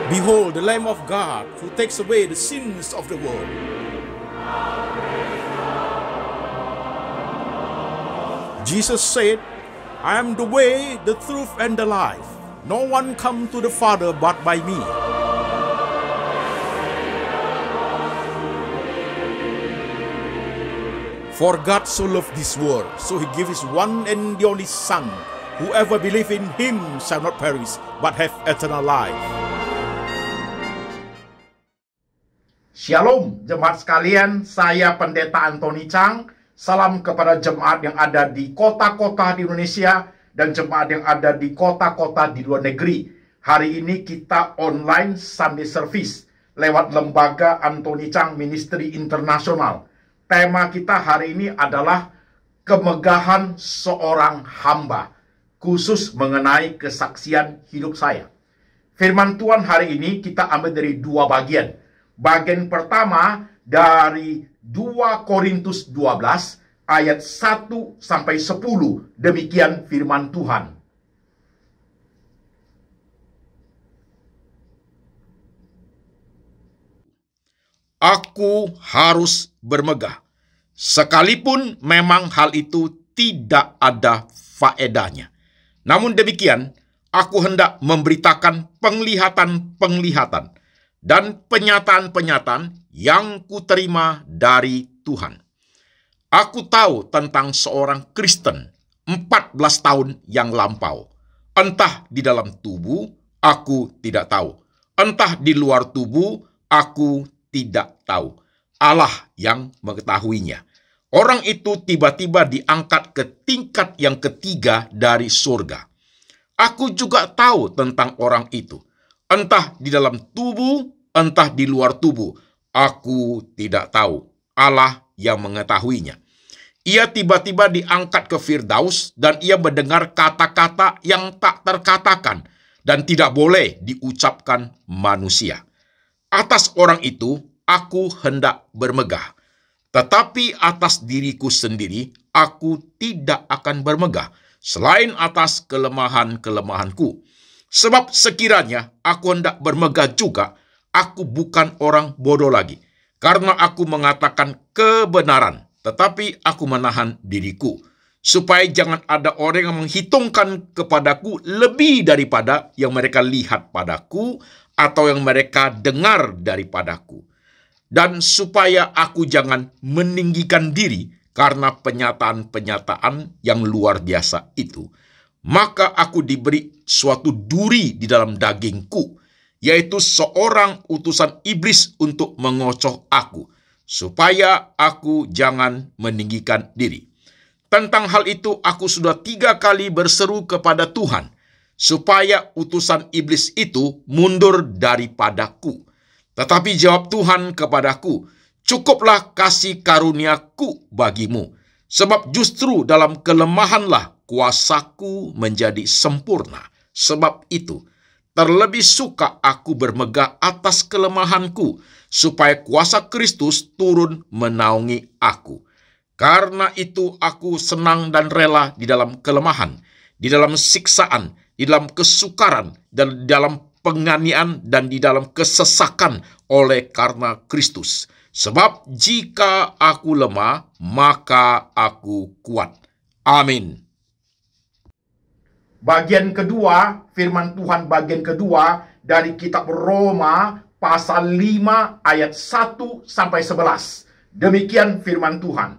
Behold, the Lamb of God who takes away the sins of the world. Jesus said, I am the way, the truth, and the life. No one comes to the Father but by me. For God so loved this world, so he gave his one and the only Son. Whoever believes in him shall not perish, but have eternal life. Shalom jemaat sekalian, saya Pendeta Antoni Chang. Salam kepada jemaat yang ada di kota-kota di Indonesia dan jemaat yang ada di kota-kota di luar negeri. Hari ini kita online Sunday Service lewat lembaga Antoni Chang Ministry Internasional. Tema kita hari ini adalah kemegahan seorang hamba, khusus mengenai kesaksian hidup saya. Firman Tuhan hari ini kita ambil dari dua bagian. Bagian pertama dari 2 Korintus 12 ayat 1 sampai 10. Demikian firman Tuhan. Aku harus bermegah, sekalipun memang hal itu tidak ada faedahnya. Namun demikian, aku hendak memberitakan penglihatan-penglihatan dan penyataan-penyataan yang kuterima dari Tuhan. Aku tahu tentang seorang Kristen 14 tahun yang lampau. Entah di dalam tubuh, aku tidak tahu. Entah di luar tubuh, aku tidak tahu. Allah yang mengetahuinya. Orang itu tiba-tiba diangkat ke tingkat yang ketiga dari surga. Aku juga tahu tentang orang itu. Entah di dalam tubuh, entah di luar tubuh, aku tidak tahu. Allah yang mengetahuinya. Ia tiba-tiba diangkat ke Firdaus dan ia mendengar kata-kata yang tak terkatakan dan tidak boleh diucapkan manusia. Atas orang itu, aku hendak bermegah. Tetapi atas diriku sendiri, aku tidak akan bermegah, selain atas kelemahan-kelemahanku. Sebab sekiranya aku hendak bermegah juga, aku bukan orang bodoh lagi. Karena aku mengatakan kebenaran, tetapi aku menahan diriku. Supaya jangan ada orang yang menghitungkan kepadaku lebih daripada yang mereka lihat padaku, atau yang mereka dengar daripadaku. Dan supaya aku jangan meninggikan diri karena penyataan-penyataan yang luar biasa itu. Maka aku diberi suatu duri di dalam dagingku, yaitu seorang utusan iblis untuk mengocoh aku, supaya aku jangan meninggikan diri. Tentang hal itu aku sudah 3 kali berseru kepada Tuhan, supaya utusan iblis itu mundur daripadaku. Tetapi jawab Tuhan kepadaku, cukuplah kasih karuniaku bagimu, sebab justru dalam kelemahanlah kuasaku menjadi sempurna. Sebab itu, terlebih suka aku bermegah atas kelemahanku, supaya kuasa Kristus turun menaungi aku. Karena itu aku senang dan rela di dalam kelemahan, di dalam siksaan, di dalam kesukaran, dan di dalam penganiayaan, dan di dalam kesesakan oleh karena Kristus. Sebab jika aku lemah, maka aku kuat. Amin. Bagian kedua, firman Tuhan bagian kedua dari kitab Roma pasal 5 ayat 1 sampai 11. Demikian firman Tuhan.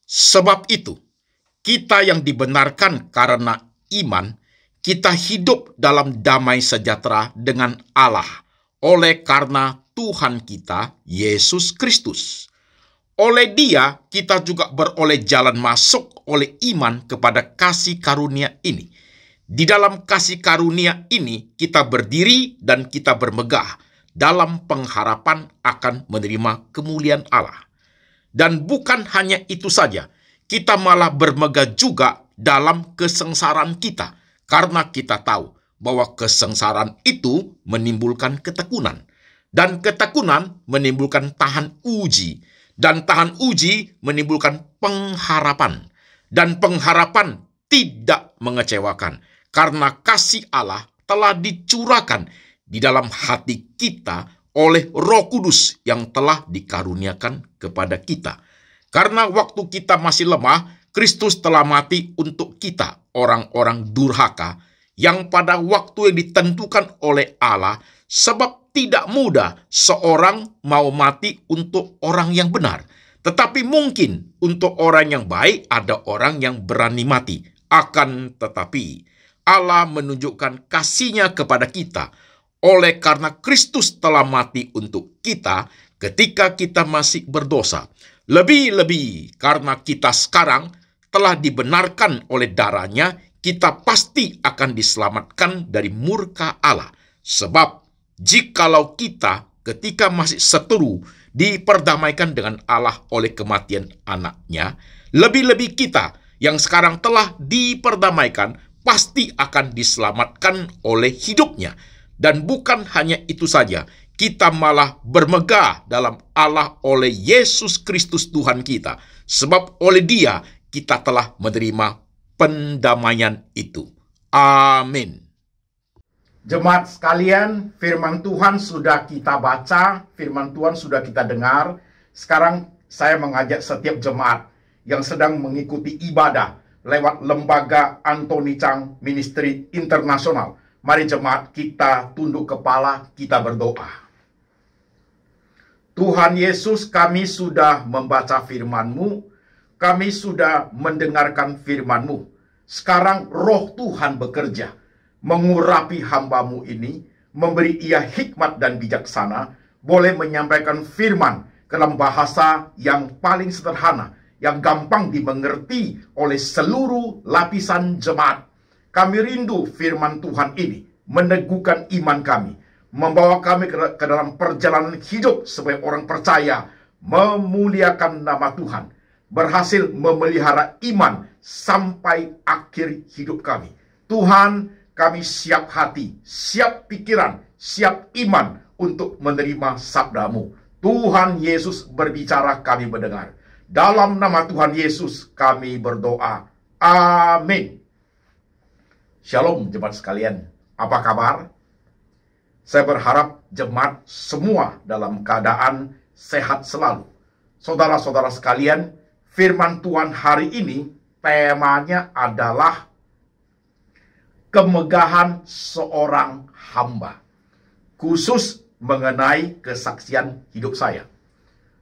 Sebab itu, kita yang dibenarkan karena iman, kita hidup dalam damai sejahtera dengan Allah oleh karena Tuhan kita, Yesus Kristus. Oleh Dia, kita juga beroleh jalan masuk oleh iman kepada kasih karunia ini. Di dalam kasih karunia ini, kita berdiri dan kita bermegah dalam pengharapan akan menerima kemuliaan Allah. Dan bukan hanya itu saja, kita malah bermegah juga dalam kesengsaraan kita, karena kita tahu bahwa kesengsaraan itu menimbulkan ketekunan, dan ketekunan menimbulkan tahan uji, dan tahan uji menimbulkan pengharapan, dan pengharapan tidak mengecewakan, karena kasih Allah telah dicurahkan di dalam hati kita oleh Roh Kudus yang telah dikaruniakan kepada kita. Karena waktu kita masih lemah, Kristus telah mati untuk kita, orang-orang durhaka, yang pada waktu yang ditentukan oleh Allah, sebab tidak mudah seorang mau mati untuk orang yang benar. Tetapi mungkin untuk orang yang baik ada orang yang berani mati. Akan tetapi Allah menunjukkan kasih-Nya kepada kita oleh karena Kristus telah mati untuk kita ketika kita masih berdosa. Lebih-lebih karena kita sekarang telah dibenarkan oleh darah-Nya, kita pasti akan diselamatkan dari murka Allah. Sebab jikalau kita ketika masih seteru diperdamaikan dengan Allah oleh kematian anak-Nya, lebih-lebih kita yang sekarang telah diperdamaikan pasti akan diselamatkan oleh hidup-Nya. Dan bukan hanya itu saja, kita malah bermegah dalam Allah oleh Yesus Kristus Tuhan kita. Sebab oleh Dia kita telah menerima pendamaian itu. Amin. Jemaat sekalian, firman Tuhan sudah kita baca, firman Tuhan sudah kita dengar. Sekarang saya mengajak setiap jemaat yang sedang mengikuti ibadah lewat lembaga Anthony Chang Ministry Internasional. Mari jemaat kita tunduk kepala, kita berdoa. Tuhan Yesus, kami sudah membaca firman-Mu, kami sudah mendengarkan firman-Mu. Sekarang roh Tuhan bekerja, mengurapi hamba-Mu ini, memberi ia hikmat dan bijaksana, boleh menyampaikan firman dalam bahasa yang paling sederhana, yang gampang dimengerti oleh seluruh lapisan jemaat. Kami rindu firman Tuhan ini meneguhkan iman kami, membawa kami ke dalam perjalanan hidup sebagai orang percaya, memuliakan nama Tuhan, berhasil memelihara iman sampai akhir hidup kami. Tuhan, kami siap hati, siap pikiran, siap iman untuk menerima sabda-Mu. Tuhan Yesus berbicara, kami mendengar. Dalam nama Tuhan Yesus kami berdoa. Amin. Shalom jemaat sekalian. Apa kabar? Saya berharap jemaat semua dalam keadaan sehat selalu. Saudara-saudara sekalian, firman Tuhan hari ini temanya adalah kemegahan seorang hamba. Khusus mengenai kesaksian hidup saya.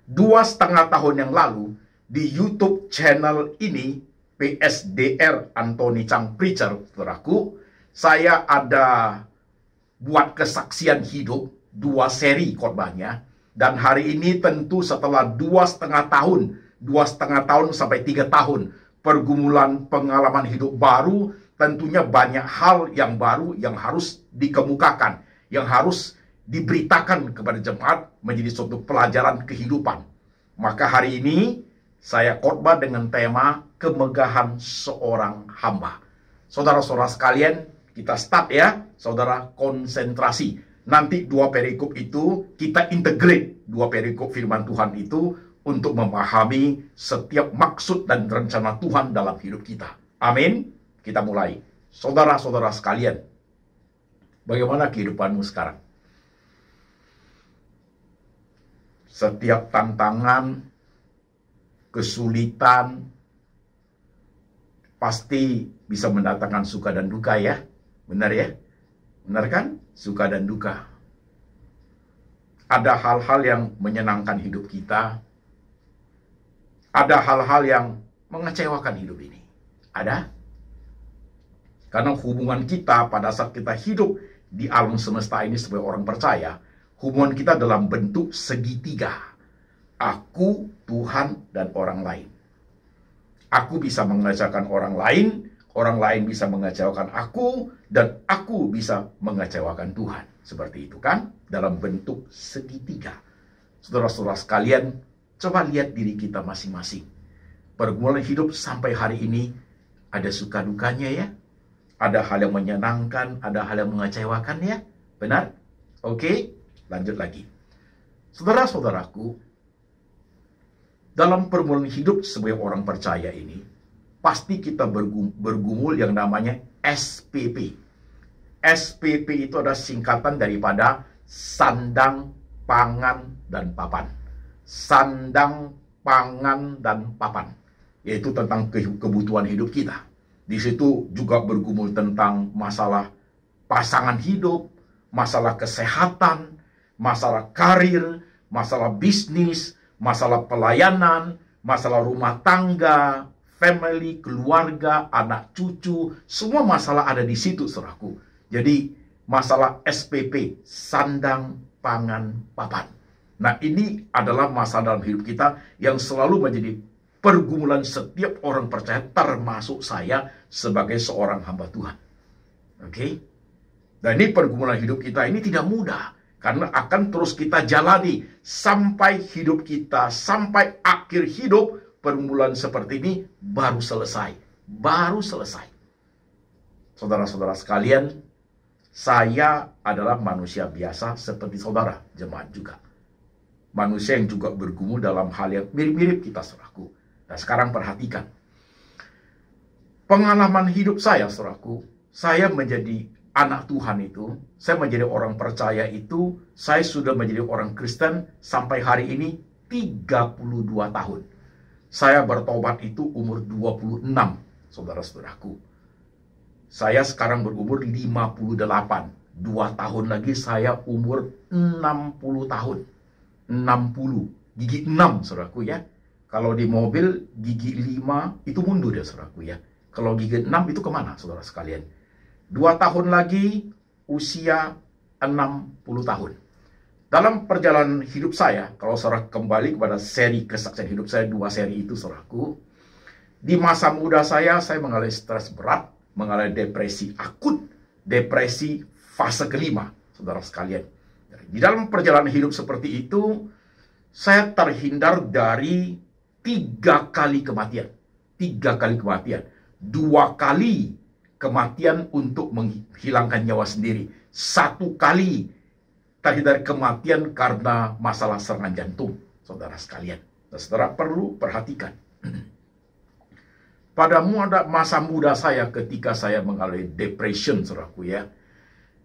2,5 tahun yang lalu di YouTube channel ini, PSDR Anthony Chang Preacher, saudaraku, saya ada buat kesaksian hidup 2 seri khotbahnya. Dan hari ini tentu setelah 2,5 tahun sampai 3 tahun pergumulan pengalaman hidup baru, tentunya banyak hal yang baru yang harus dikemukakan, yang harus diberitakan kepada jemaat menjadi suatu pelajaran kehidupan. Maka hari ini saya khotbah dengan tema kemegahan seorang hamba. Saudara-saudara sekalian, kita start ya, saudara, konsentrasi. Nanti 2 perikop itu kita integrate 2 perikop firman Tuhan itu untuk memahami setiap maksud dan rencana Tuhan dalam hidup kita. Amin. Kita mulai. Saudara-saudara sekalian, bagaimana kehidupanmu sekarang? Setiap tantangan, kesulitan, pasti bisa mendatangkan suka dan duka ya. Benar ya? Benar kan? Suka dan duka. Ada hal-hal yang menyenangkan hidup kita. Ada hal-hal yang mengecewakan hidup ini. Ada? Karena hubungan kita pada saat kita hidup di alam semesta ini sebagai orang percaya, hubungan kita dalam bentuk segitiga. Aku, Tuhan, dan orang lain. Aku bisa mengecewakan orang lain bisa mengecewakan aku, dan aku bisa mengecewakan Tuhan. Seperti itu kan? Dalam bentuk segitiga. Saudara-saudara sekalian, coba lihat diri kita masing-masing. Pergumulan hidup sampai hari ini ada suka dukanya ya. Ada hal yang menyenangkan, ada hal yang mengecewakan ya. Benar? Oke, lanjut lagi. Saudara-saudaraku, dalam pergumulan hidup sebagai orang percaya ini, pasti kita bergumul yang namanya SPP. SPP itu adalah singkatan daripada sandang, pangan, dan papan. Sandang, pangan, dan papan. Yaitu tentang kebutuhan hidup kita. Di situ juga bergumul tentang masalah pasangan hidup, masalah kesehatan, masalah karir, masalah bisnis, masalah pelayanan, masalah rumah tangga, family, keluarga, anak cucu, semua masalah ada di situ, saudaraku. Jadi masalah SPP, sandang, pangan, papan. Nah, ini adalah masalah dalam hidup kita yang selalu menjadi pergumulan setiap orang percaya, termasuk saya sebagai seorang hamba Tuhan. Oke? Dan ini pergumulan hidup kita ini tidak mudah, karena akan terus kita jalani sampai hidup kita, sampai akhir hidup. Pergumulan seperti ini baru selesai. Baru selesai. Saudara-saudara sekalian, saya adalah manusia biasa seperti saudara, jemaat juga. Manusia yang juga bergumul dalam hal yang mirip-mirip kita, saudaraku. Nah, sekarang perhatikan. Pengalaman hidup saya, saudaraku, saya menjadi anak Tuhan itu, saya menjadi orang percaya itu, saya sudah menjadi orang Kristen sampai hari ini 32 tahun. Saya bertobat itu umur 26, saudara-saudaraku. Saya sekarang berumur 58. 2 tahun lagi saya umur 60 tahun. 60. Gigi 6, saudaraku ya. Kalau di mobil, gigi 5 itu mundur ya, saudaraku ya. Kalau gigi 6 itu kemana, saudara sekalian? 2 tahun lagi, usia 60 tahun. Dalam perjalanan hidup saya, kalau saudara kembali kepada seri kesaksian hidup saya, 2 seri itu, saudaraku. Di masa muda saya mengalami stres berat, mengalami depresi akut, depresi fase kelima, saudara sekalian. Di dalam perjalanan hidup seperti itu, saya terhindar dari 3 kali kematian. 3 kali kematian. 2 kali kematian untuk menghilangkan nyawa sendiri. 1 kali terhindar kematian karena masalah serangan jantung, saudara sekalian. Dan saudara perlu perhatikan. Pada masa muda saya ketika saya mengalami depression, saudaraku ya.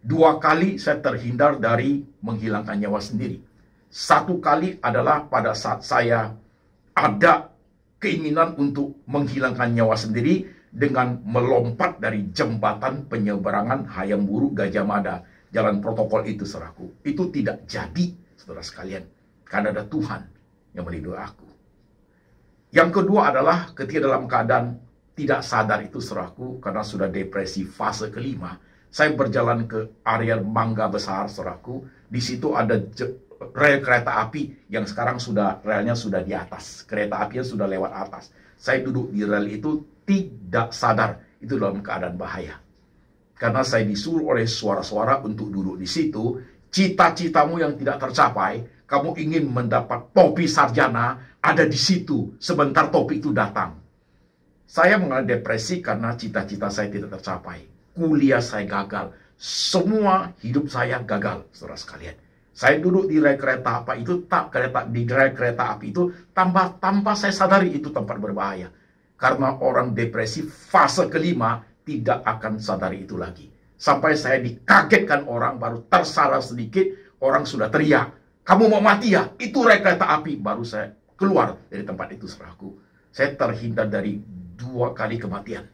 2 kali saya terhindar dari menghilangkan nyawa sendiri. 1 kali adalah pada saat saya ada keinginan untuk menghilangkan nyawa sendiri dengan melompat dari jembatan penyeberangan Hayam Buruk Gajah Mada, jalan protokol itu, saudaraku. Itu tidak jadi, saudara sekalian, karena ada Tuhan yang melindungi aku. Yang kedua adalah ketika dalam keadaan tidak sadar itu, saudaraku, karena sudah depresi fase kelima, saya berjalan ke area Mangga Besar, saudaraku. Di situ ada rel kereta api yang sekarang relnya sudah di atas. Kereta apinya sudah lewat atas. Saya duduk di rel itu tidak sadar, itu dalam keadaan bahaya. Karena saya disuruh oleh suara-suara untuk duduk di situ. Cita-citamu yang tidak tercapai, kamu ingin mendapat topi sarjana, ada di situ. Sebentar topi itu datang. Saya mengalami depresi karena cita-cita saya tidak tercapai. Kuliah saya gagal. Semua hidup saya gagal, saudara sekalian. Saya duduk di rel kereta api itu, tanpa saya sadari itu tempat berbahaya. Karena orang depresi fase kelima tidak akan sadari itu lagi. Sampai saya dikagetkan orang, baru tersalah sedikit, orang sudah teriak, "Kamu mau mati ya? Itu rel kereta api." Baru saya keluar dari tempat itu, saudaraku. Saya terhindar dari 2 kali kematian.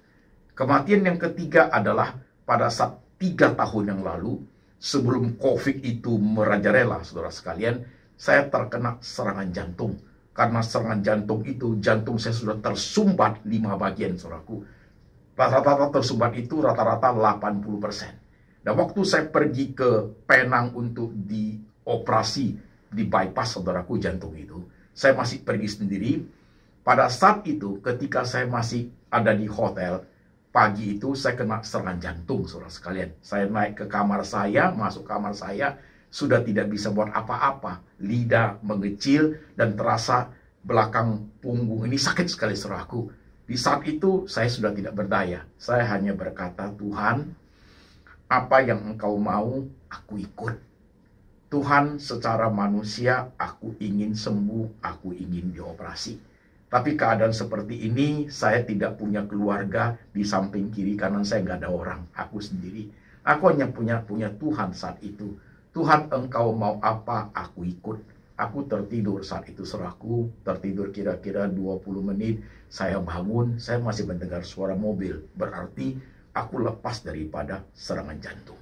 Kematian yang ketiga adalah pada saat 3 tahun yang lalu, sebelum COVID itu merajalela, saudara sekalian, saya terkena serangan jantung. Karena serangan jantung itu, jantung saya sudah tersumbat 5 bagian, saudaraku. Rata-rata tersumbat itu rata-rata 80%. Dan waktu saya pergi ke Penang untuk dioperasi, di bypass, saudaraku, jantung itu, saya masih pergi sendiri. Pada saat itu, ketika saya masih ada di hotel, pagi itu saya kena serangan jantung, saudara sekalian. Saya naik ke kamar saya, masuk kamar saya, sudah tidak bisa buat apa-apa. Lidah mengecil dan terasa belakang punggung ini sakit sekali, saudaraku. Di saat itu saya sudah tidak berdaya. Saya hanya berkata, "Tuhan, apa yang Engkau mau, aku ikut. Tuhan, secara manusia aku ingin sembuh, aku ingin dioperasi. Tapi keadaan seperti ini, saya tidak punya keluarga, di samping kiri kanan saya nggak ada orang, aku sendiri. Aku hanya punya Tuhan saat itu. Tuhan, engkau mau apa, aku ikut. Aku tertidur saat itu, saudaraku, tertidur kira-kira 20 menit, saya bangun, saya masih mendengar suara mobil, berarti aku lepas daripada serangan jantung.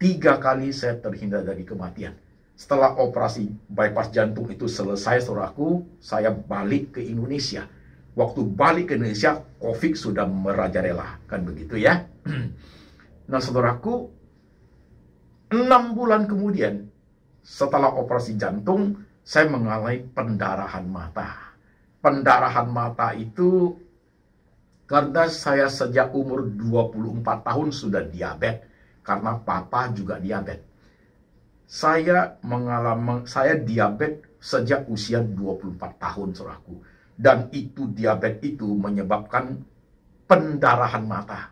3 kali saya terhindar dari kematian. Setelah operasi bypass jantung itu selesai, saudaraku, saya balik ke Indonesia. Waktu balik ke Indonesia, COVID sudah merajalela, kan begitu ya. Nah, saudaraku, 6 bulan kemudian, setelah operasi jantung, saya mengalami pendarahan mata. Pendarahan mata itu karena saya sejak umur 24 tahun sudah diabetes, karena papa juga diabetes. Saya diabetes sejak usia 24 tahun, saudaraku. Dan itu diabetes itu menyebabkan pendarahan mata.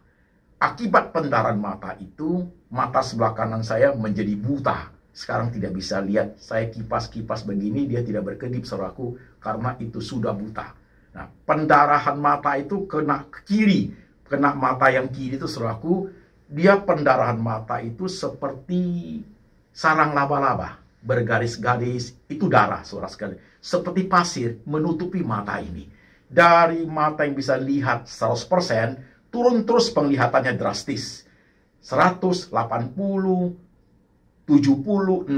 Akibat pendarahan mata itu, mata sebelah kanan saya menjadi buta. Sekarang tidak bisa lihat. Saya kipas-kipas begini, dia tidak berkedip, saudaraku, karena itu sudah buta. Nah, pendarahan mata itu kena kiri. Kena mata yang kiri itu, saudaraku, dia pendarahan mata itu seperti sarang laba-laba, bergaris-garis, itu darah, saudara sekalian. Seperti pasir menutupi mata ini. Dari mata yang bisa lihat 100%, turun terus penglihatannya drastis. 100, 80, 70, 60,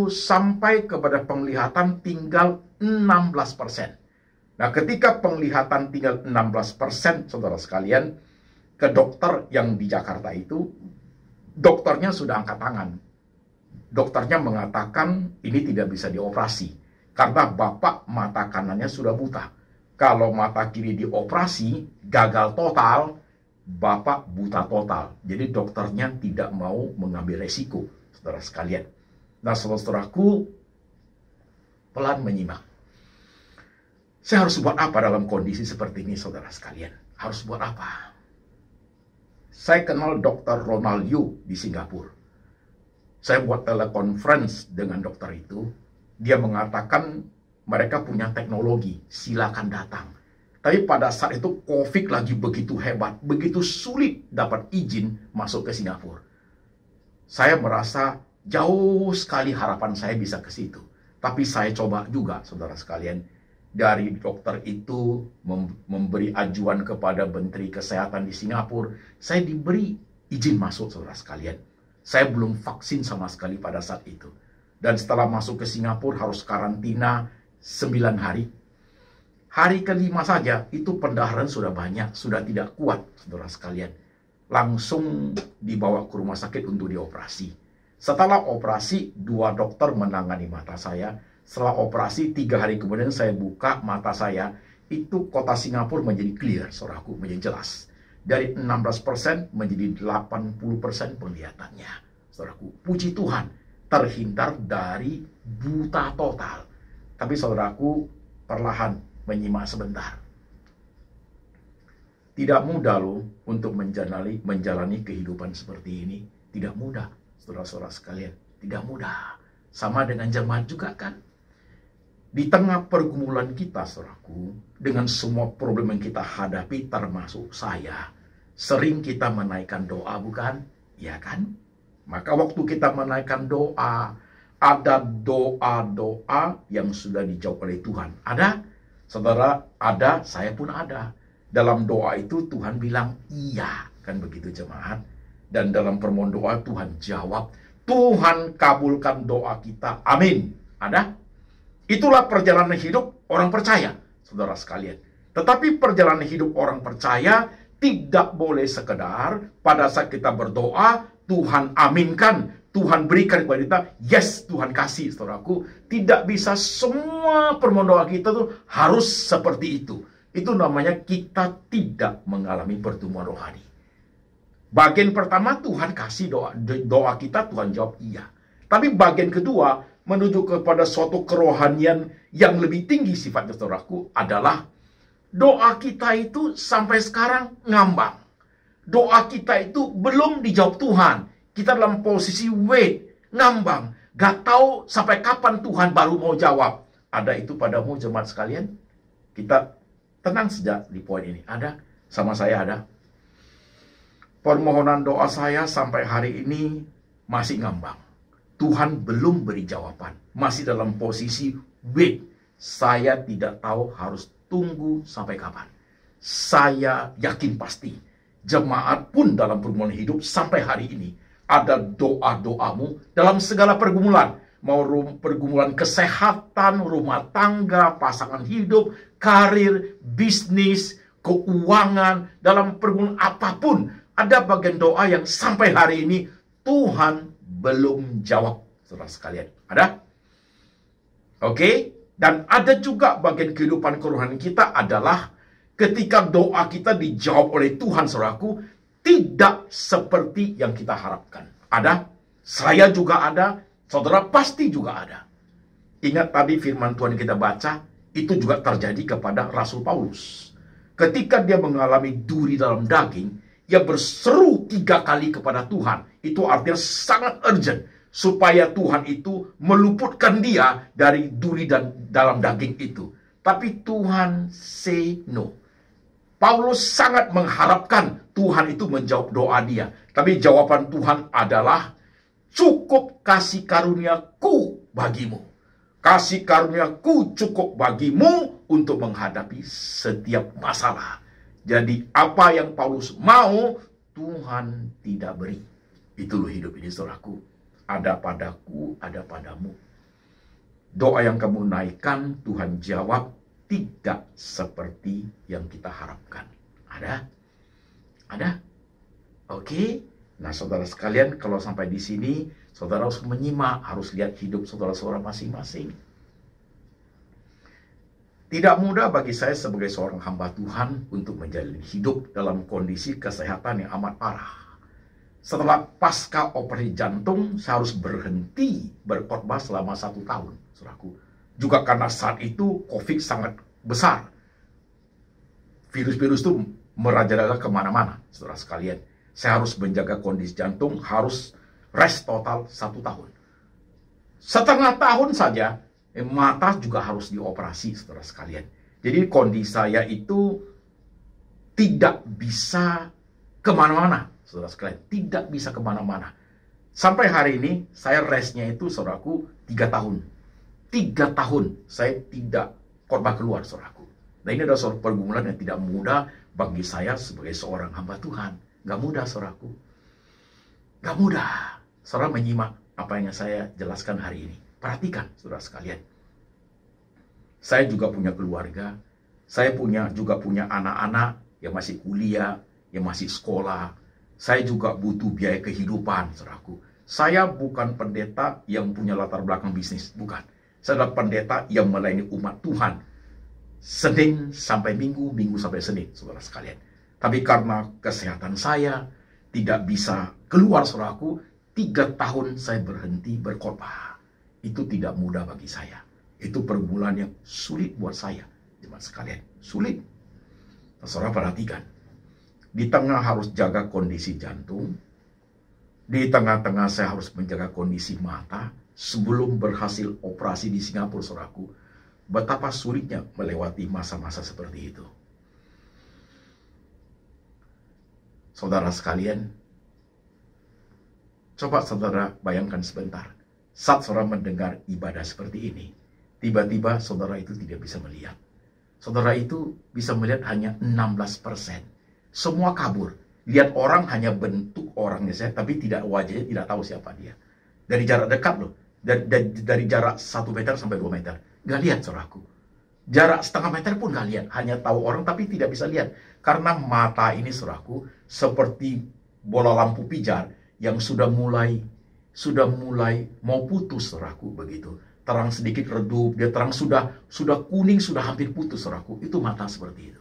sampai kepada penglihatan tinggal 16%. Nah, ketika penglihatan tinggal 16%, saudara sekalian, ke dokter yang di Jakarta itu, dokternya sudah angkat tangan. Dokternya mengatakan ini tidak bisa dioperasi karena bapak mata kanannya sudah buta. Kalau mata kiri dioperasi, gagal total, bapak buta total. Jadi dokternya tidak mau mengambil resiko, saudara sekalian. Nah, saudaraku, pelan menyimak. Saya harus buat apa dalam kondisi seperti ini, saudara sekalian? Harus buat apa? Saya kenal Dr. Ronald Yu di Singapura. Saya buat telekonferensi dengan dokter itu. Dia mengatakan mereka punya teknologi, silakan datang. Tapi pada saat itu COVID lagi begitu hebat, begitu sulit dapat izin masuk ke Singapura. Saya merasa jauh sekali harapan saya bisa ke situ. Tapi saya coba juga, saudara sekalian. Dari dokter itu memberi ajuan kepada Menteri Kesehatan di Singapura. Saya diberi izin masuk, saudara sekalian. Saya belum vaksin sama sekali pada saat itu. Dan setelah masuk ke Singapura harus karantina 9 hari. Hari kelima saja itu pendarahan sudah banyak, sudah tidak kuat, saudara sekalian. Langsung dibawa ke rumah sakit untuk dioperasi. Setelah operasi, 2 dokter menangani mata saya. Setelah operasi, 3 hari kemudian saya buka mata saya. Itu kota Singapura menjadi clear, saudaraku, menjadi jelas. Dari 16% menjadi 80% penglihatannya. Saudaraku, puji Tuhan, terhindar dari buta total. Tapi saudaraku, perlahan menyimak sebentar. Tidak mudah loh untuk menjalani kehidupan seperti ini. Tidak mudah, saudara-saudara sekalian. Tidak mudah. Sama dengan jemaat juga kan. Di tengah pergumulan kita, saudaraku, dengan semua problem yang kita hadapi, termasuk saya, sering kita menaikkan doa, bukan? Ya kan? Maka waktu kita menaikkan doa, ada doa-doa yang sudah dijawab oleh Tuhan. Ada? Saudara, ada, saya pun ada. Dalam doa itu Tuhan bilang iya, kan begitu jemaat? Dan dalam permohonan doa Tuhan jawab, Tuhan kabulkan doa kita, amin. Ada? Itulah perjalanan hidup orang percaya, saudara sekalian. Tetapi perjalanan hidup orang percaya tidak boleh sekedar pada saat kita berdoa, Tuhan aminkan, Tuhan berikan kepada kita, yes, Tuhan kasih, saudaraku. Tidak bisa semua permohonan doa kita tuh harus seperti itu. Itu namanya kita tidak mengalami pertumbuhan rohani. Bagian pertama Tuhan kasih doa kita, Tuhan jawab iya. Tapi bagian kedua menuju kepada suatu kerohanian yang lebih tinggi sifatnya, saudaraku, adalah doa kita itu sampai sekarang ngambang. Doa kita itu belum dijawab Tuhan. Kita dalam posisi wait, ngambang. Gak tahu sampai kapan Tuhan baru mau jawab. Ada itu padamu jemaat sekalian? Kita tenang saja di poin ini. Ada? Sama saya ada. Permohonan doa saya sampai hari ini masih ngambang. Tuhan belum beri jawaban. Masih dalam posisi wait. Saya tidak tahu harus tunggu sampai kapan. Saya yakin pasti jemaat pun dalam pergumulan hidup sampai hari ini ada doa-doamu dalam segala pergumulan. Mau pergumulan kesehatan, rumah tangga, pasangan hidup, karir, bisnis, keuangan, dalam pergumulan apapun. Ada bagian doa yang sampai hari ini Tuhan belum jawab, saudara sekalian. Ada? Oke? Dan ada juga bagian kehidupan kerohanian kita adalah ketika doa kita dijawab oleh Tuhan, saudaraku, tidak seperti yang kita harapkan. Ada? Saya juga ada. Saudara pasti juga ada. Ingat tadi firman Tuhan yang kita baca, itu juga terjadi kepada Rasul Paulus. Ketika dia mengalami duri dalam daging, dia berseru 3 kali kepada Tuhan. Itu artinya sangat urgent. Supaya Tuhan itu meluputkan dia dari duri dan dalam daging itu. Tapi Tuhan say no. Paulus sangat mengharapkan Tuhan itu menjawab doa dia. Tapi jawaban Tuhan adalah, cukup kasih karuniaku bagimu. Kasih karuniaku cukup bagimu untuk menghadapi setiap masalah. Jadi apa yang Paulus mau, Tuhan tidak beri. Itu loh hidup ini, saudaraku. Ada padaku, ada padamu. Doa yang kamu naikkan, Tuhan jawab tidak seperti yang kita harapkan. Ada? Ada? Oke? Nah, saudara sekalian, kalau sampai di sini, saudara harus menyimak, harus lihat hidup saudara-saudara masing-masing. Tidak mudah bagi saya sebagai seorang hamba Tuhan untuk menjalani hidup dalam kondisi kesehatan yang amat parah. Setelah pasca operasi jantung, saya harus berhenti berkhotbah selama 1 tahun, saudaraku. Juga karena saat itu COVID sangat besar. Virus-virus itu merajalela kemana-mana, saudara sekalian. Saya harus menjaga kondisi jantung, harus rest total 1 tahun. Setengah tahun saja, mata juga harus dioperasi, saudara sekalian. Jadi kondisi saya itu tidak bisa kemana-mana, saudara sekalian. Tidak bisa kemana-mana. Sampai hari ini, saya restnya itu, saudaraku, 3 tahun. 3 tahun saya tidak khotbah keluar, saudaraku. Nah, ini adalah suatu pergumulan yang tidak mudah bagi saya sebagai seorang hamba Tuhan. Gak mudah, saudaraku. Gak mudah. Saudara menyimak apa yang saya jelaskan hari ini. Perhatikan, saudara sekalian. Saya juga punya keluarga. Saya juga punya anak-anak yang masih kuliah, yang masih sekolah. Saya juga butuh biaya kehidupan, saudaraku. Saya bukan pendeta yang punya latar belakang bisnis. Bukan. Saya adalah pendeta yang melayani umat Tuhan. Senin sampai Minggu, Minggu sampai Senin, saudara sekalian. Tapi karena kesehatan saya tidak bisa keluar, saudaraku, 3 tahun saya berhenti berkhotbah. Itu tidak mudah bagi saya. Itu pergumulan yang sulit buat saya, jemaat sekalian. Sulit. Nah, saudara perhatikan. Di tengah harus jaga kondisi jantung. Di tengah-tengah saya harus menjaga kondisi mata. Sebelum berhasil operasi di Singapura, saudaraku. Betapa sulitnya melewati masa-masa seperti itu. Saudara sekalian, coba saudara bayangkan sebentar. Saat saudara mendengar ibadah seperti ini, tiba-tiba saudara itu tidak bisa melihat. Saudara itu bisa melihat hanya 16%. Semua kabur. Lihat orang hanya bentuk orangnya saya, tapi tidak wajahnya, tidak tahu siapa dia. Dari jarak dekat loh. Dari jarak 1 meter sampai 2 meter. Nggak lihat, saudaraku. Jarak setengah meter pun nggak lihat. Hanya tahu orang tapi tidak bisa lihat. Karena mata ini, saudaraku, seperti bola lampu pijar yang sudah mulai mau putus, saudaraku, begitu. Terang sedikit redup, dia terang sudah kuning, sudah hampir putus, saudaraku. Itu mata seperti itu.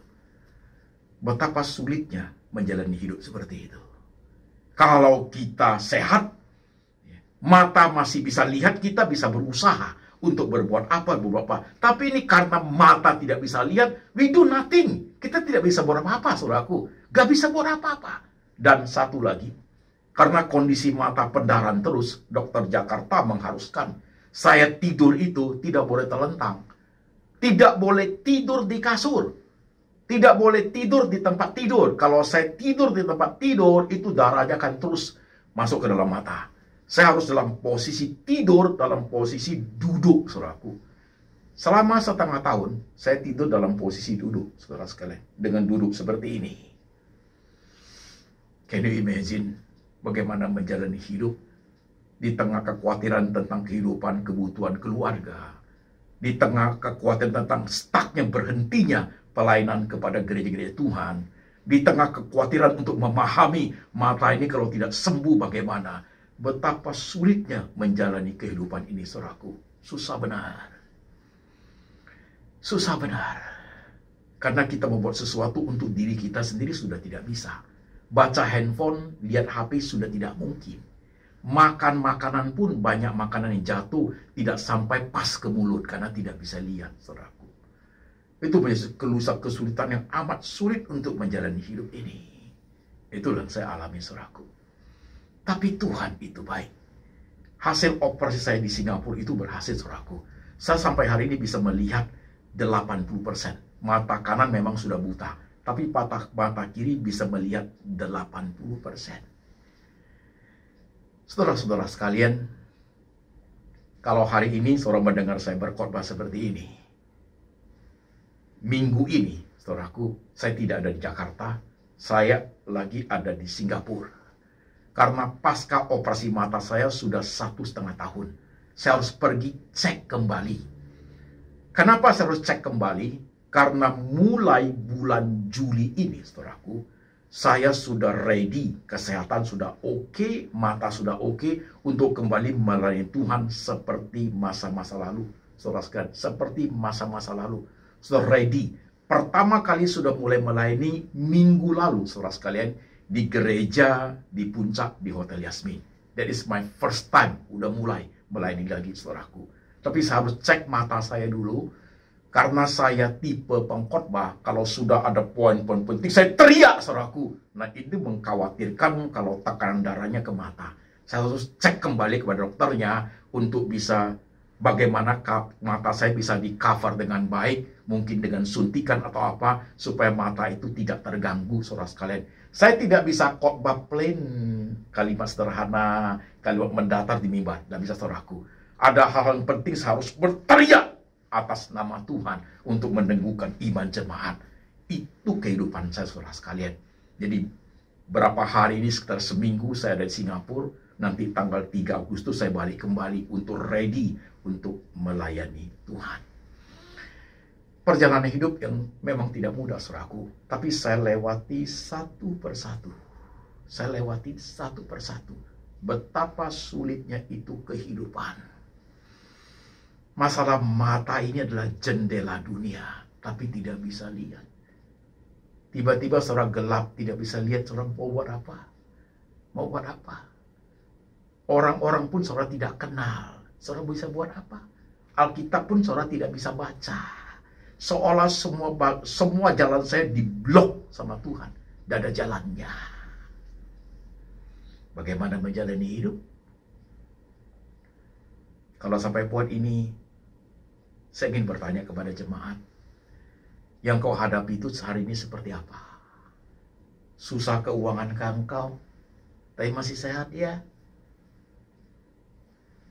Betapa sulitnya menjalani hidup seperti itu. Kalau kita sehat, mata masih bisa lihat, kita bisa berusaha untuk berbuat apa. Tapi ini karena mata tidak bisa lihat, we do nothing. Kita tidak bisa buat apa-apa, saudaraku. Gak bisa buat apa-apa. Dan satu lagi, karena kondisi mata pendarahan terus, dokter Jakarta mengharuskan saya tidur itu tidak boleh terlentang. Tidak boleh tidur di kasur. Tidak boleh tidur di tempat tidur. Kalau saya tidur di tempat tidur, itu darahnya akan terus masuk ke dalam mata. Saya harus dalam posisi tidur, dalam posisi duduk, saudaraku. Selama setengah tahun, saya tidur dalam posisi duduk, saudara sekalian. Dengan duduk seperti ini. Can you imagine bagaimana menjalani hidup di tengah kekhawatiran tentang kehidupan, kebutuhan keluarga, di tengah kekhawatiran tentang stucknya berhentinya pelayanan kepada gereja-gereja Tuhan, di tengah kekhawatiran untuk memahami mata ini kalau tidak sembuh bagaimana, betapa sulitnya menjalani kehidupan ini, saudaraku. Susah benar. Susah benar. Karena kita membuat sesuatu untuk diri kita sendiri sudah tidak bisa. Baca handphone, lihat HP sudah tidak mungkin. Makan makanan pun banyak makanan yang jatuh tidak sampai pas ke mulut karena tidak bisa lihat, saudaraku. Itu menjadi kesulitan yang amat sulit untuk menjalani hidup ini. Itulah yang saya alami, saudaraku. Tapi Tuhan itu baik. Hasil operasi saya di Singapura itu berhasil, saudaraku. Saya sampai hari ini bisa melihat 80%. Mata kanan memang sudah buta, tapi mata kiri bisa melihat 80%. Saudara-saudara sekalian, kalau hari ini saudara mendengar saya berkhotbah seperti ini, minggu ini, saudaraku, saya tidak ada di Jakarta, saya lagi ada di Singapura. Karena pasca operasi mata saya sudah 1,5 tahun. Saya harus pergi cek kembali. Kenapa saya harus cek kembali? Karena mulai bulan Juli ini, saudaraku, saya sudah ready, kesehatan sudah oke, mata sudah oke, untuk kembali melayani Tuhan seperti masa-masa lalu. Saudara sekalian, seperti masa-masa lalu. Sudah ready. Pertama kali sudah mulai melayani minggu lalu, saudara sekalian, di gereja di Puncak di Hotel Yasmin. That is my first time, udah mulai melayani lagi, saudaraku. Tapi saya harus cek mata saya dulu, karena saya tipe pengkhotbah, kalau sudah ada poin-poin penting, saya teriak, saudaraku. Nah, itu mengkhawatirkan kalau tekanan darahnya ke mata. Saya harus cek kembali kepada dokternya untuk bisa bagaimana mata saya bisa di-cover dengan baik, mungkin dengan suntikan atau apa, supaya mata itu tidak terganggu, saudara sekalian. Saya tidak bisa khotbah plain, kalimat sederhana, kalimat mendatar di mimbar. Tidak bisa, saudaraku. Ada hal yang penting, saya harus berteriak atas nama Tuhan untuk meneguhkan iman jemaat. Itu kehidupan saya, saudara sekalian. Jadi, berapa hari ini, sekitar seminggu saya ada di Singapura. Nanti tanggal 3 Agustus saya balik kembali untuk ready untuk melayani Tuhan. Perjalanan hidup yang memang tidak mudah, saudaraku. Tapi saya lewati satu persatu. Saya lewati satu persatu. Betapa sulitnya itu kehidupan. Masalah mata ini adalah jendela dunia, tapi tidak bisa lihat. Tiba-tiba saudara gelap, tidak bisa lihat, saudara mau buat apa? Mau buat apa? Orang-orang pun saudara tidak kenal. Saudara bisa buat apa? Alkitab pun saudara tidak bisa baca. Seolah semua jalan saya diblok sama Tuhan. Tidak ada jalannya. Bagaimana menjalani hidup? Kalau sampai poin ini, saya ingin bertanya kepada jemaat. Yang kau hadapi itu sehari ini seperti apa? Susah keuangan engkau, tapi masih sehat ya?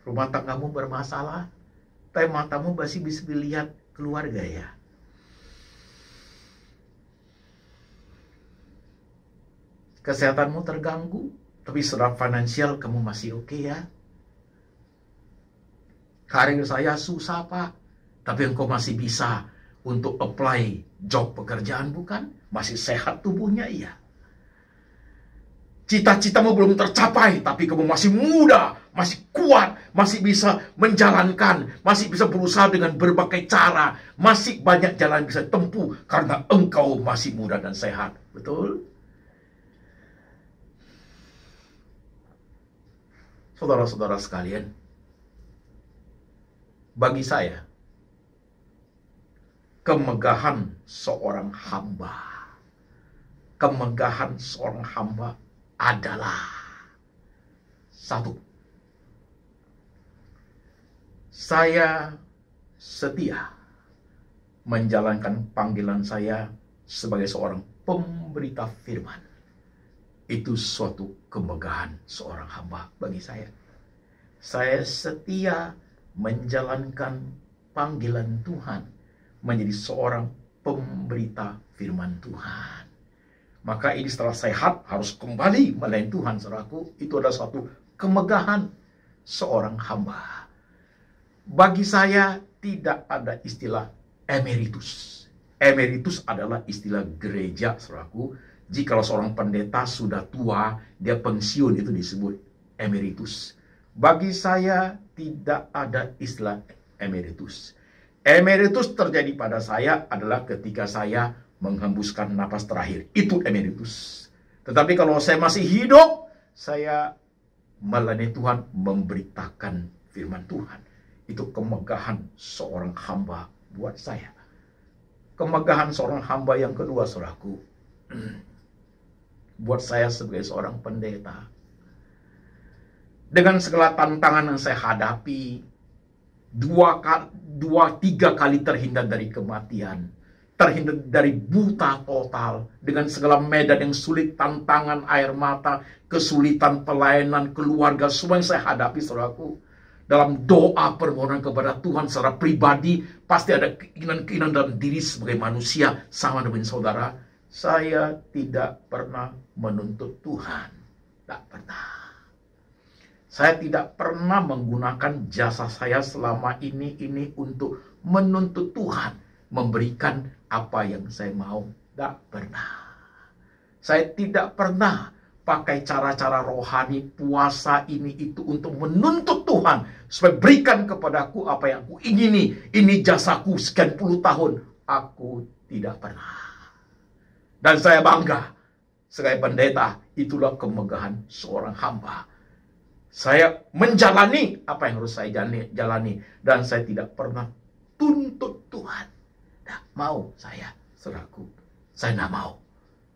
Rumah tanggamu bermasalah, tapi matamu masih bisa melihat keluarga ya? Kesehatanmu terganggu, tapi secara finansial kamu masih oke ya? Karir saya susah pak, tapi engkau masih bisa untuk apply job pekerjaan bukan? Masih sehat tubuhnya iya. Cita-citamu belum tercapai, tapi kamu masih muda, masih kuat, masih bisa menjalankan, masih bisa berusaha dengan berbagai cara, masih banyak jalan bisa tempuh karena engkau masih muda dan sehat. Betul? Saudara-saudara sekalian, bagi saya, kemegahan seorang hamba adalah satu, saya setia menjalankan panggilan saya sebagai seorang pemberita firman. Itu suatu kemegahan seorang hamba bagi saya. Saya setia menjalankan panggilan Tuhan menjadi seorang pemberita firman Tuhan. Maka ini setelah sehat harus kembali melayani Tuhan, saudaraku. Itu adalah suatu kemegahan seorang hamba. Bagi saya tidak ada istilah emeritus. Emeritus adalah istilah gereja, saudaraku. Jikalau seorang pendeta sudah tua, dia pensiun, itu disebut emeritus. Bagi saya tidak ada istilah emeritus. Emeritus terjadi pada saya adalah ketika saya menghembuskan napas terakhir. Itu emeritus. Tetapi kalau saya masih hidup, saya melayani Tuhan, memberitakan firman Tuhan. Itu kemegahan seorang hamba buat saya. Kemegahan seorang hamba yang kedua, saudaraku, buat saya sebagai seorang pendeta. Dengan segala tantangan yang saya hadapi, tiga kali terhindar dari kematian, terhindar dari buta total, dengan segala medan yang sulit, tantangan, air mata, kesulitan pelayanan, keluarga, semua yang saya hadapi, saudaraku. Dalam doa permohonan kepada Tuhan secara pribadi, pasti ada keinginan-keinginan dalam diri sebagai manusia, sama dengan saudara. Saya tidak pernah menuntut Tuhan. Tak pernah. Saya tidak pernah menggunakan jasa saya selama ini untuk menuntut Tuhan, memberikan apa yang saya mau. Tak pernah. Saya tidak pernah pakai cara-cara rohani, puasa ini itu untuk menuntut Tuhan supaya berikan kepadaku apa yang aku ingini. Ini jasaku sekian puluh tahun. Aku tidak pernah. Dan saya bangga sebagai pendeta, itulah kemegahan seorang hamba. Saya menjalani apa yang harus saya jalani, dan saya tidak pernah tuntut Tuhan. Tidak mau saya, saudaraku. Saya tidak mau.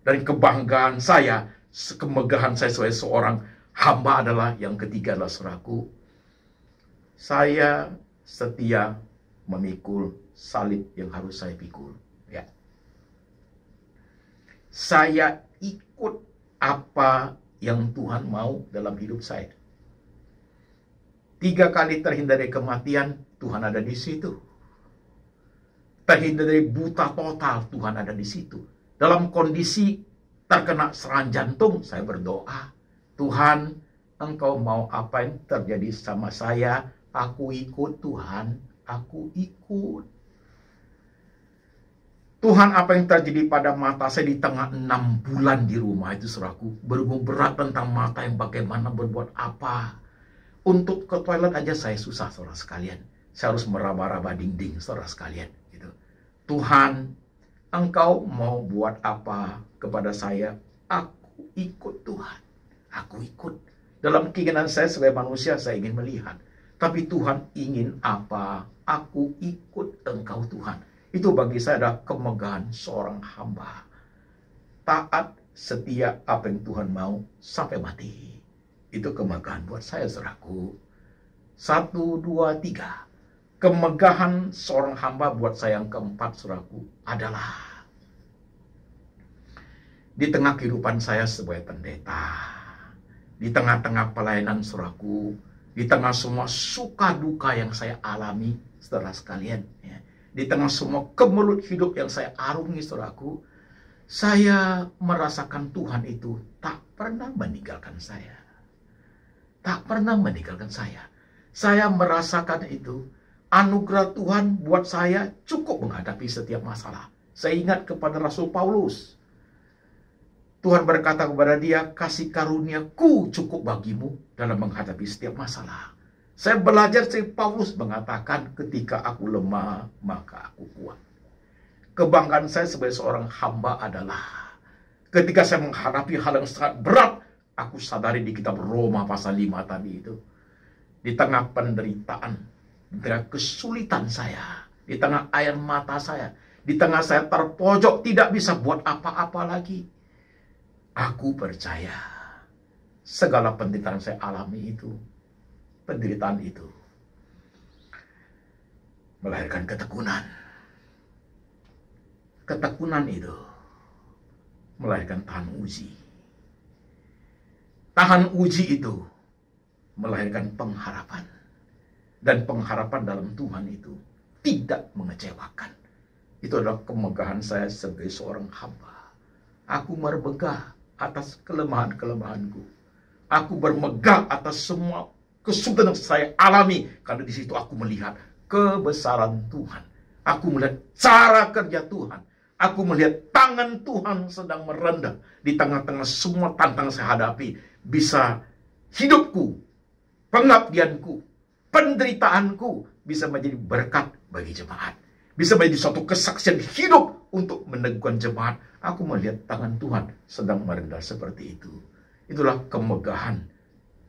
Dan kebanggaan saya, kemegahan saya sebagai seorang hamba adalah yang ketiga adalah, saudaraku, saya setia memikul salib yang harus saya pikul. Ya. Saya ikut apa yang Tuhan mau dalam hidup saya. 3 kali terhindar dari kematian, Tuhan ada di situ. Terhindar dari buta total, Tuhan ada di situ. Dalam kondisi terkena serangan jantung, saya berdoa, Tuhan, Engkau mau apa yang terjadi sama saya? Aku ikut, Tuhan, aku ikut. Tuhan, apa yang terjadi pada mata saya di tengah 6 bulan di rumah itu, saudaraku, bergumul berat tentang mata yang bagaimana berbuat apa. Untuk ke toilet aja saya susah, saudara sekalian. Saya harus meraba-raba dinding, saudara sekalian. Gitu. Tuhan, Engkau mau buat apa kepada saya? Aku ikut, Tuhan. Aku ikut. Dalam keinginan saya sebagai manusia, saya ingin melihat. Tapi Tuhan ingin apa? Aku ikut Engkau, Tuhan. Itu bagi saya adalah kemegahan seorang hamba. Taat, setia apa yang Tuhan mau sampai mati. Itu kemegahan buat saya, saudaraku. 1, 2, 3. Kemegahan seorang hamba buat saya yang keempat, saudaraku, adalah di tengah kehidupan saya sebagai pendeta, di tengah-tengah pelayanan, saudaraku, di tengah semua suka duka yang saya alami, saudara sekalian, ya, di tengah semua kemelut hidup yang saya arungi, saudaraku, saya merasakan Tuhan itu tak pernah meninggalkan saya. Tak pernah meninggalkan saya. Saya merasakan itu. Anugerah Tuhan buat saya cukup menghadapi setiap masalah. Saya ingat kepada Rasul Paulus. Tuhan berkata kepada dia, kasih karuniaku cukup bagimu dalam menghadapi setiap masalah. Saya belajar dari Paulus mengatakan, ketika aku lemah, maka aku kuat. Kebanggaan saya sebagai seorang hamba adalah, ketika saya menghadapi hal yang sangat berat, aku sadari di kitab Roma pasal 5 tadi itu. Di tengah penderitaan, di tengah kesulitan saya, di tengah air mata saya, di tengah saya terpojok, tidak bisa buat apa-apa lagi. Aku percaya segala penderitaan saya alami itu, penderitaan itu melahirkan ketekunan. Ketekunan itu melahirkan tahan uji. Tahan uji itu melahirkan pengharapan. Dan pengharapan dalam Tuhan itu tidak mengecewakan. Itu adalah kemegahan saya sebagai seorang hamba. Aku bermegah atas kelemahan-kelemahanku. Aku bermegah atas semua kesulitan yang saya alami. Karena di situ aku melihat kebesaran Tuhan. Aku melihat cara kerja Tuhan. Aku melihat tangan Tuhan sedang merendah di tengah-tengah semua tantangan saya hadapi. Bisa hidupku, pengabdianku, penderitaanku bisa menjadi berkat bagi jemaat. Bisa menjadi suatu kesaksian hidup untuk meneguhkan jemaat. Aku melihat tangan Tuhan sedang merendah seperti itu. Itulah kemegahan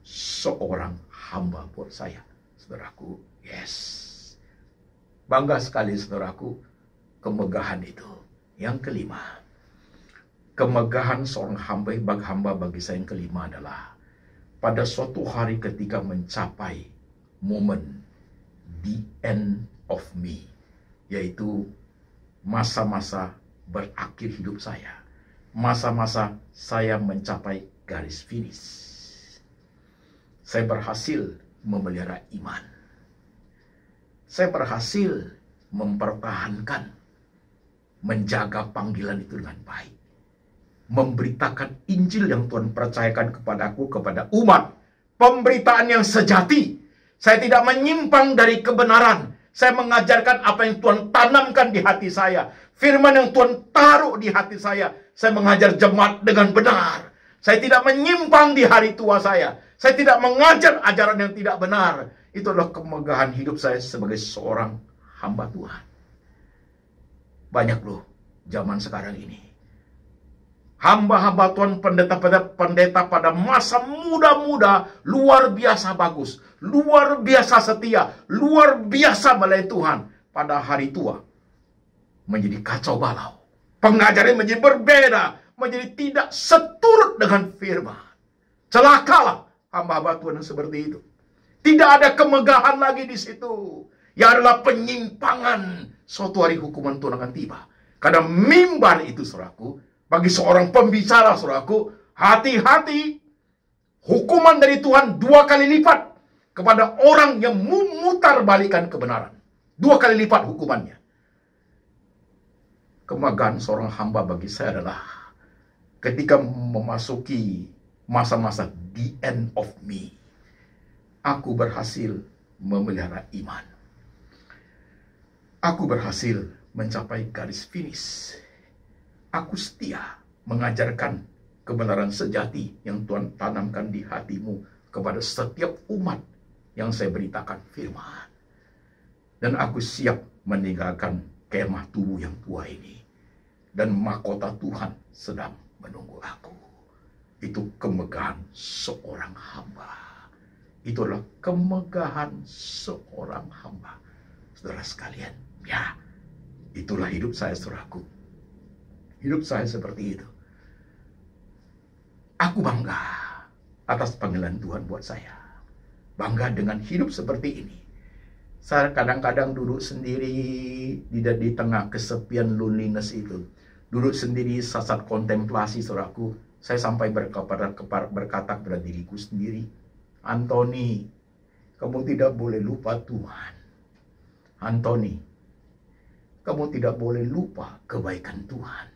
seorang hamba buat saya, saudaraku. Yes. Bangga sekali, saudaraku, kemegahan itu. Yang kelima, kemegahan seorang hamba bagi saya yang kelima adalah pada suatu hari ketika mencapai momen the end of me, yaitu masa-masa berakhir hidup saya, masa-masa saya mencapai garis finish. Saya berhasil memelihara iman. Saya berhasil mempertahankan, menjaga panggilan itu dengan baik. Memberitakan Injil yang Tuhan percayakan kepadaku, kepada umat. Pemberitaan yang sejati. Saya tidak menyimpang dari kebenaran. Saya mengajarkan apa yang Tuhan tanamkan di hati saya. Firman yang Tuhan taruh di hati saya. Saya mengajar jemaat dengan benar. Saya tidak menyimpang di hari tua saya. Saya tidak mengajar ajaran yang tidak benar. Itu adalah kemegahan hidup saya sebagai seorang hamba Tuhan. Banyak loh zaman sekarang ini. Hamba-hamba Tuhan, pendeta pada masa muda-muda luar biasa bagus, luar biasa setia, luar biasa melayani Tuhan. Pada hari tua menjadi kacau balau. Pengajaran menjadi berbeda, menjadi tidak seturut dengan firman. Celakalah hamba-hamba Tuhan yang seperti itu. Tidak ada kemegahan lagi di situ. Yang adalah penyimpangan. Suatu hari hukuman Tuhan akan tiba. Karena mimbar itu, saudaraku, bagi seorang pembicara, saudaraku, hati-hati. Hukuman dari Tuhan 2 kali lipat kepada orang yang memutarbalikkan kebenaran. 2 kali lipat hukumannya. Kemegahan seorang hamba bagi saya adalah ketika memasuki masa-masa the end of me. Aku berhasil memelihara iman. Aku berhasil mencapai garis finish. Aku setia mengajarkan kebenaran sejati yang Tuhan tanamkan di hatimu kepada setiap umat yang saya beritakan firman. Dan aku siap meninggalkan kemah tubuh yang tua ini. Dan mahkota Tuhan sedang menunggu aku. Itu kemegahan seorang hamba. Itulah kemegahan seorang hamba. Saudara sekalian, ya, itulah hidup saya, saudaraku. Hidup saya seperti itu. Aku bangga atas panggilan Tuhan buat saya. Bangga dengan hidup seperti ini. Saya kadang-kadang duduk sendiri di tengah kesepian loneliness itu. Duduk sendiri sasat kontemplasi, saudaraku. Saya sampai berkata kepada diriku sendiri, Antoni, kamu tidak boleh lupa Tuhan. Antoni, kamu tidak boleh lupa kebaikan Tuhan.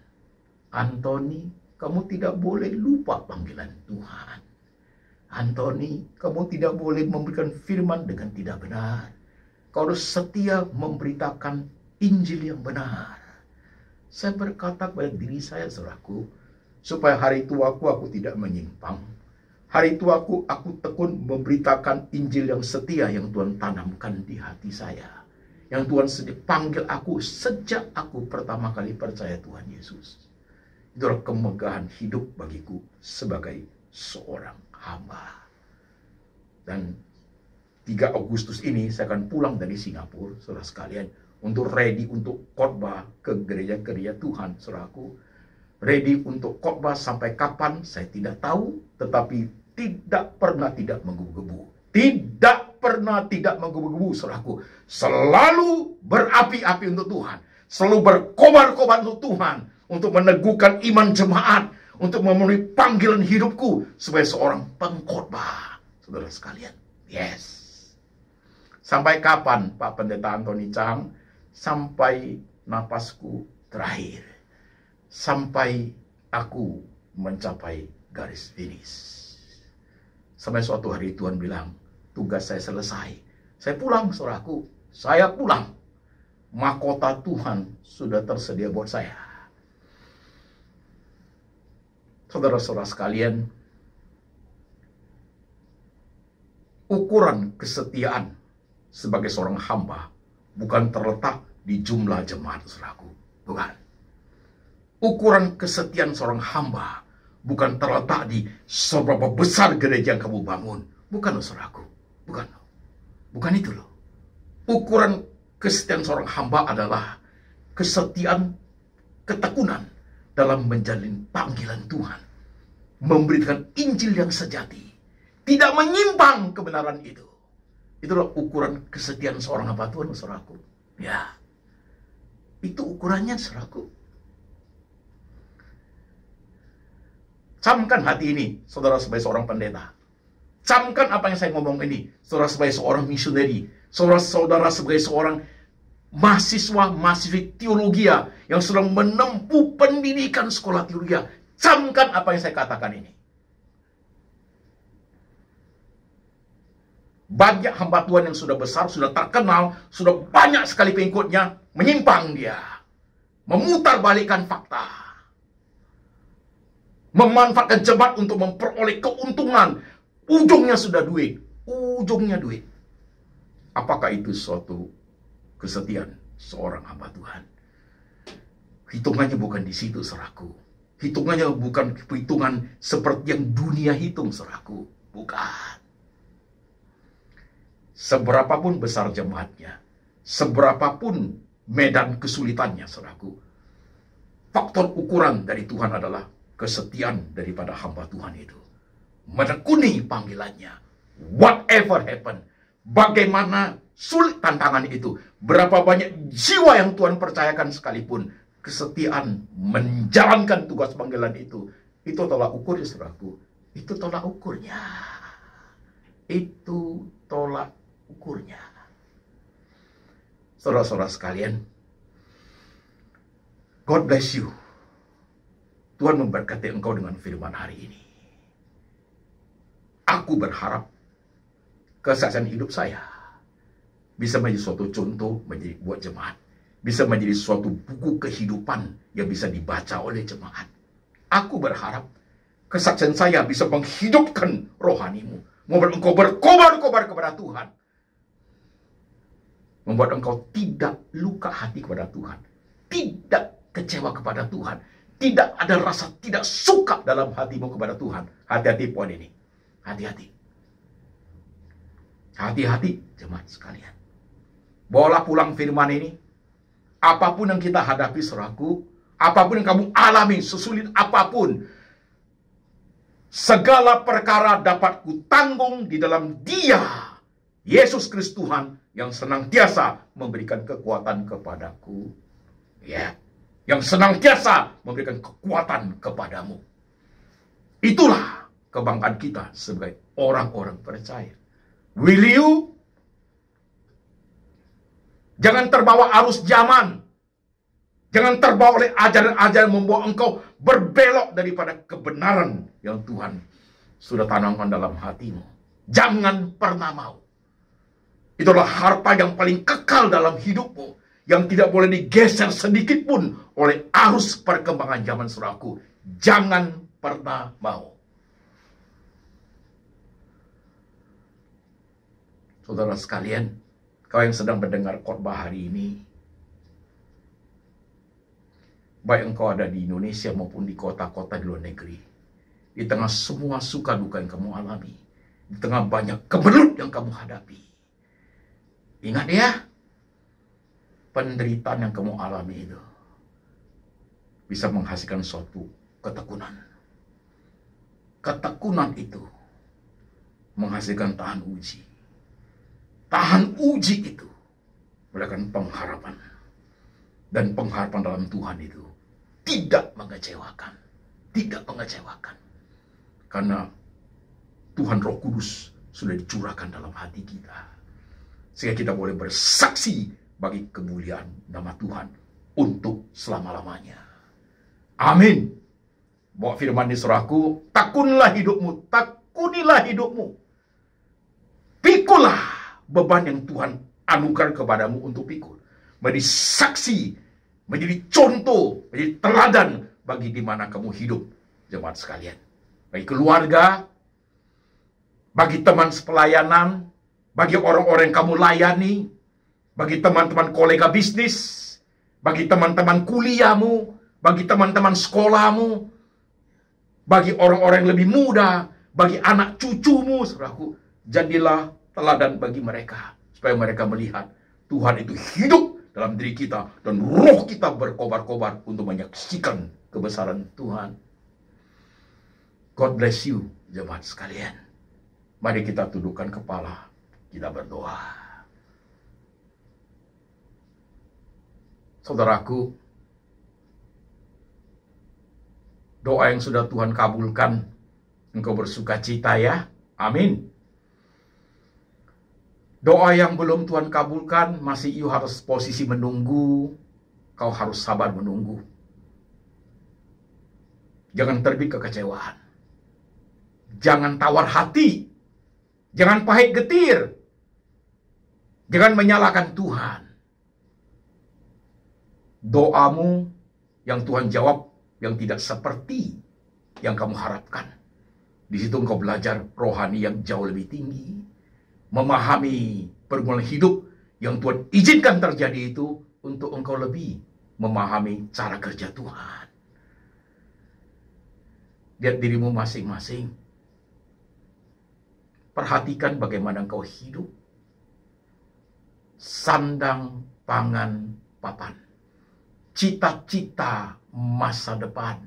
Antoni, kamu tidak boleh lupa panggilan Tuhan. Antoni, kamu tidak boleh memberikan firman dengan tidak benar. Kau harus setia memberitakan Injil yang benar. Saya berkata kepada diri saya, saudaraku, supaya hari tuaku aku tidak menyimpang. Hari tuaku aku tekun memberitakan Injil yang setia yang Tuhan tanamkan di hati saya. Yang Tuhan panggil aku sejak aku pertama kali percaya Tuhan Yesus. Itulah kemegahan hidup bagiku sebagai seorang hamba. Dan 3 Agustus ini saya akan pulang dari Singapura, saudara sekalian, untuk ready untuk khotbah ke gereja-gereja Tuhan, saudaraku. Ready untuk khotbah sampai kapan saya tidak tahu, tetapi tidak pernah tidak menggebu-gebu. Tidak pernah tidak menggebu-gebu, saudaraku. Selalu berapi-api untuk Tuhan. selalu berkobar-kobar untuk Tuhan, untuk meneguhkan iman jemaat, untuk memenuhi panggilan hidupku sebagai seorang pengkhotbah. Saudara sekalian, yes. Sampai kapan, Pak Pendeta Anthony Chang? Sampai napasku terakhir. Sampai aku mencapai garis finish. Sampai suatu hari Tuhan bilang, tugas saya selesai. Saya pulang, saudaraku. Saya pulang. Mahkota Tuhan sudah tersedia buat saya. Saudara-saudara sekalian, ukuran kesetiaan sebagai seorang hamba bukan terletak di jumlah jemaat, saudaraku. Bukan. Ukuran kesetiaan seorang hamba bukan terletak di seberapa besar gereja yang kamu bangun. Bukan, saudaraku. Bukan. Bukan itu loh. Ukuran kesetiaan seorang hamba adalah kesetiaan, ketekunan dalam menjalin panggilan Tuhan. Memberitakan Injil yang sejati. Tidak menyimpang kebenaran itu. Itulah ukuran kesetiaan seorang hamba Tuhan, saudaraku. Ya. Itu ukurannya, saudaraku. Camkan hati ini, saudara sebagai seorang pendeta. Camkan apa yang saya ngomong ini, saudara sebagai seorang misioneri. Saudara sebagai seorang mahasiswi teologi yang sedang menempuh pendidikan sekolah teologi. Camkan apa yang saya katakan ini. Banyak hamba Tuhan yang sudah besar, sudah terkenal, sudah banyak sekali pengikutnya, menyimpang dia. Memutarbalikkan fakta. Memanfaatkan jemaat untuk memperoleh keuntungan. Ujungnya sudah duit. Ujungnya duit. Apakah itu suatu kesetiaan seorang hamba Tuhan? Hitungannya bukan di situ, saudaraku. Hitungannya bukan hitungan seperti yang dunia hitung, saudaraku. Bukan. Seberapapun besar jemaatnya, seberapapun medan kesulitannya, saudaraku, faktor ukuran dari Tuhan adalah kesetiaan daripada hamba Tuhan itu. Menekuni panggilannya. Whatever happen. Bagaimana sulit tantangan itu. Berapa banyak jiwa yang Tuhan percayakan sekalipun. Kesetiaan menjalankan tugas panggilan itu. Itu tolak ukurnya, saudaraku. Itu tolak ukurnya. Itu tolak ukurnya. Saudara-saudara sekalian, God bless you. Tuhan memberkati engkau dengan firman hari ini. Aku berharap kesaksian hidup saya bisa menjadi suatu contoh buat jemaat. Bisa menjadi suatu buku kehidupan yang bisa dibaca oleh jemaat. Aku berharap kesaksian saya bisa menghidupkan rohanimu. Membuat engkau berkobar-kobar kepada Tuhan. Membuat engkau tidak luka hati kepada Tuhan. Tidak kecewa kepada Tuhan. Tidak ada rasa tidak suka dalam hatimu kepada Tuhan. Hati-hati poin ini. Hati-hati. Hati-hati jemaat sekalian. Bawalah pulang firman ini. Apapun yang kita hadapi, saudaraku. Apapun yang kamu alami, sesulit apapun. Segala perkara dapat kutanggung di dalam Dia, Yesus Kristus Tuhan, yang senantiasa memberikan kekuatan kepadaku. Ya, yang senantiasa memberikan kekuatan kepadamu. Itulah kebanggaan kita sebagai orang-orang percaya. Will you? Jangan terbawa arus zaman. Jangan terbawa oleh ajaran-ajaran membawa engkau berbelok daripada kebenaran yang Tuhan sudah tanamkan dalam hatimu. Jangan pernah mau. Itulah harta yang paling kekal dalam hidupmu, yang tidak boleh digeser sedikit pun oleh arus perkembangan zaman, saudaraku. Jangan pernah mau. Saudara sekalian, kau yang sedang mendengar khotbah hari ini, baik engkau ada di Indonesia maupun di kota-kota di luar negeri, di tengah semua suka duka yang kamu alami, di tengah banyak kemelut yang kamu hadapi, ingat ya, penderitaan yang kamu alami itu bisa menghasilkan suatu ketekunan. Ketekunan itu menghasilkan tahan uji. Tahan uji itu melahirkan pengharapan. Dan pengharapan dalam Tuhan itu tidak mengecewakan. Tidak mengecewakan. Karena Tuhan Roh Kudus sudah dicurahkan dalam hati kita. Sehingga kita boleh bersaksi bagi kemuliaan nama Tuhan untuk selama-lamanya. Amin. Bawa firman di surahku, tekunilah hidupmu. Pikulah beban yang Tuhan anugerahkan kepadamu untuk pikul. Menjadi saksi, menjadi contoh, menjadi teladan bagi di mana kamu hidup, jemaat sekalian. Bagi keluarga, bagi teman sepelayanan, bagi orang-orang yang kamu layani, bagi teman-teman kolega bisnis, bagi teman-teman kuliahmu, bagi teman-teman sekolahmu, bagi orang-orang yang lebih muda, bagi anak cucumu, saudaraku, jadilah teladan bagi mereka, supaya mereka melihat Tuhan itu hidup dalam diri kita, dan roh kita berkobar-kobar untuk menyaksikan kebesaran Tuhan. God bless you, jemaat sekalian. Mari kita tundukkan kepala, kita berdoa. Saudaraku, doa yang sudah Tuhan kabulkan, engkau bersuka cita ya, amin. Doa yang belum Tuhan kabulkan, masih you harus posisi menunggu, kau harus sabar menunggu. Jangan terbit kekecewaan. Jangan tawar hati. Jangan pahit getir. Jangan menyalahkan Tuhan. Doamu yang Tuhan jawab, yang tidak seperti yang kamu harapkan. Di situ engkau belajar rohani yang jauh lebih tinggi. Memahami pergumulan hidup yang Tuhan izinkan terjadi itu untuk engkau lebih memahami cara kerja Tuhan. Lihat dirimu masing-masing. Perhatikan bagaimana engkau hidup. Sandang, pangan, papan. Cita-cita masa depan.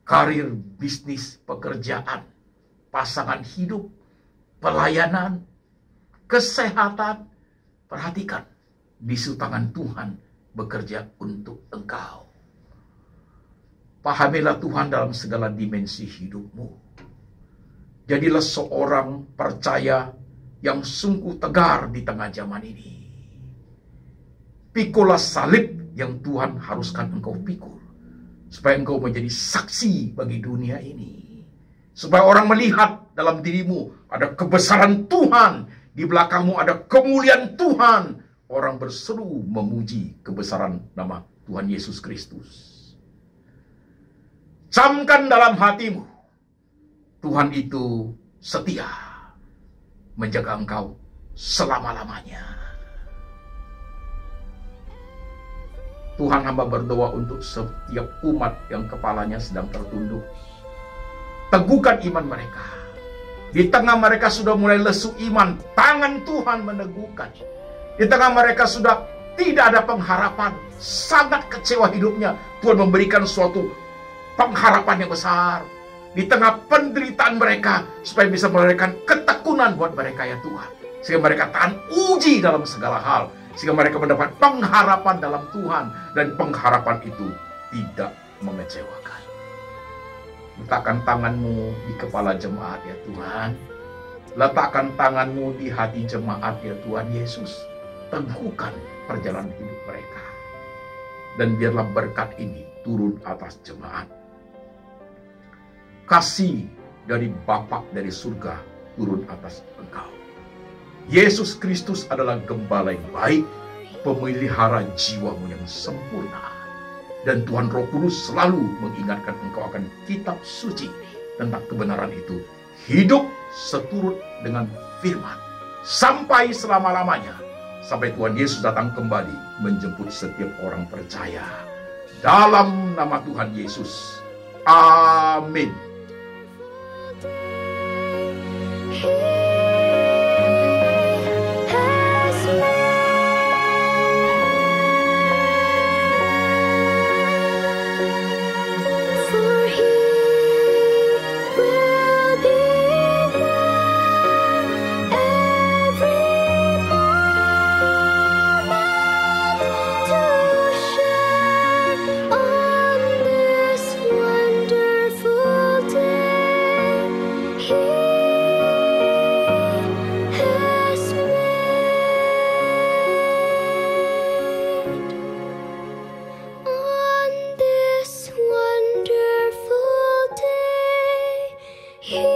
Karir, bisnis, pekerjaan. Pasangan hidup, pelayanan, kesehatan. Perhatikan, bisu tangan Tuhan bekerja untuk engkau. Pahamilah Tuhan dalam segala dimensi hidupmu. Jadilah seorang percaya yang sungguh tegar di tengah zaman ini. Pikulah salib yang Tuhan haruskan engkau pikul, supaya engkau menjadi saksi bagi dunia ini. Supaya orang melihat dalam dirimu ada kebesaran Tuhan, di belakangmu ada kemuliaan Tuhan. Orang berseru memuji kebesaran nama Tuhan Yesus Kristus. Camkan dalam hatimu, Tuhan itu setia menjaga engkau selama-lamanya. Tuhan, hamba berdoa untuk setiap umat yang kepalanya sedang tertunduk. Teguhkan iman mereka. Di tengah mereka sudah mulai lesu iman, tangan Tuhan meneguhkan. Di tengah mereka sudah tidak ada pengharapan, sangat kecewa hidupnya, Tuhan memberikan suatu pengharapan yang besar. Di tengah penderitaan mereka, supaya bisa melahirkan ketekunan buat mereka ya Tuhan. Sehingga mereka tahan uji dalam segala hal. Sehingga mereka mendapat pengharapan dalam Tuhan. Dan pengharapan itu tidak mengecewakan. Letakkan tanganmu di kepala jemaat ya Tuhan. Letakkan tanganmu di hati jemaat ya Tuhan Yesus. Teguhkan perjalanan hidup mereka. Dan biarlah berkat ini turun atas jemaat. Kasih dari Bapa dari surga turun atas engkau. Yesus Kristus adalah gembala yang baik, pemelihara jiwamu yang sempurna. Dan Tuhan Roh Kudus selalu mengingatkan engkau akan kitab suci tentang kebenaran itu. Hidup seturut dengan firman. Sampai selama-lamanya. Sampai Tuhan Yesus datang kembali menjemput setiap orang percaya. Dalam nama Tuhan Yesus. Amin. To You